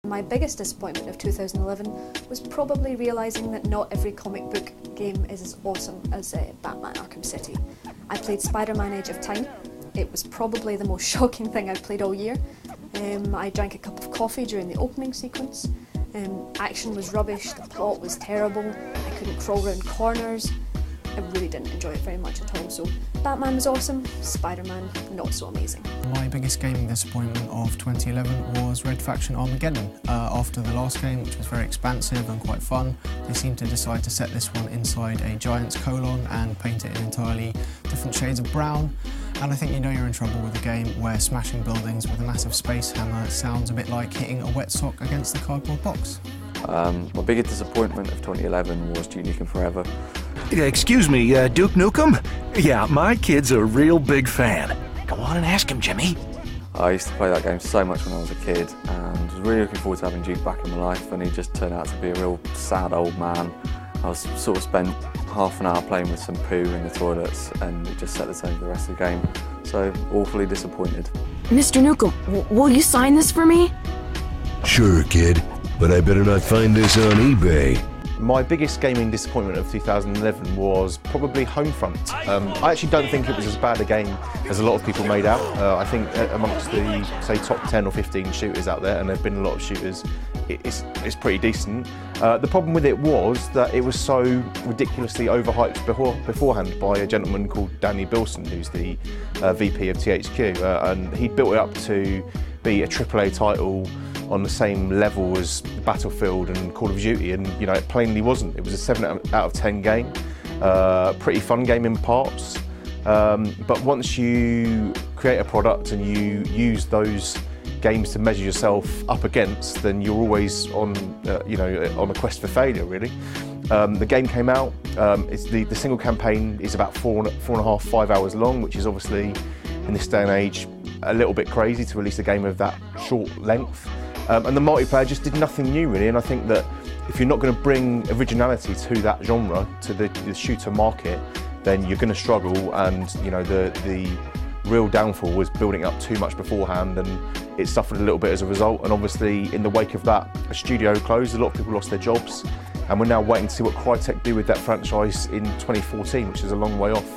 My biggest disappointment of 2011 was probably realising that not every comic book game is as awesome as Batman Arkham City. I played Spider-Man Age of Time. It was probably the most shocking thing I've played all year. I drank a cup of coffee during the opening sequence. Action was rubbish, the plot was terrible, I couldn't crawl around corners. I really didn't enjoy it very much at all, so Batman was awesome, Spider-Man not so amazing. My biggest gaming disappointment of 2011 was Red Faction Armageddon. After the last game, which was very expansive and quite fun, they seemed to decide to set this one inside a giant's colon and paint it in entirely different shades of brown. And I think you know you're in trouble with a game where smashing buildings with a massive space hammer sounds a bit like hitting a wet sock against the cardboard box. My biggest disappointment of 2011 was Duke Nukem Forever. Excuse me, Duke Nukem? Yeah, my kid's a real big fan. Go on and ask him, Jimmy. I used to play that game so much when I was a kid and was really looking forward to having Duke back in my life, and he just turned out to be a real sad old man. I was sort of spent half an hour playing with some poo in the toilets and it just set the tone for the rest of the game. So, awfully disappointed. Mr. Nukem, will you sign this for me? Sure, kid, but I better not find this on eBay. My biggest gaming disappointment of 2011 was probably Homefront. I actually don't think it was as bad a game as a lot of people made out. I think amongst the, say, top 10 or 15 shooters out there, and there have been a lot of shooters, it's pretty decent. The problem with it was that it was so ridiculously overhyped beforehand by a gentleman called Danny Bilson, who's the VP of THQ, and he built it up to be a AAA title on the same level as Battlefield and Call of Duty, and you know it plainly wasn't. It was a 7 out of 10 game, pretty fun game in parts, but once you create a product and you use those games to measure yourself up against, then you're always on, on a quest for failure, really. The game came out. The single campaign is about 4.5–5 hours long, which is obviously in this day and age a little bit crazy to release a game of that short length. And the multiplayer just did nothing new, really, and I think that if you're not going to bring originality to that genre, to the shooter market, then you're going to struggle, and you know the real downfall was building up too much beforehand, and it suffered a little bit as a result. And obviously in the wake of that, a studio closed, a lot of people lost their jobs, and we're now waiting to see what Crytek do with that franchise in 2014, which is a long way off.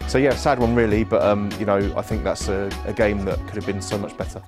So yeah, sad one really, but I think that's a game that could have been so much better.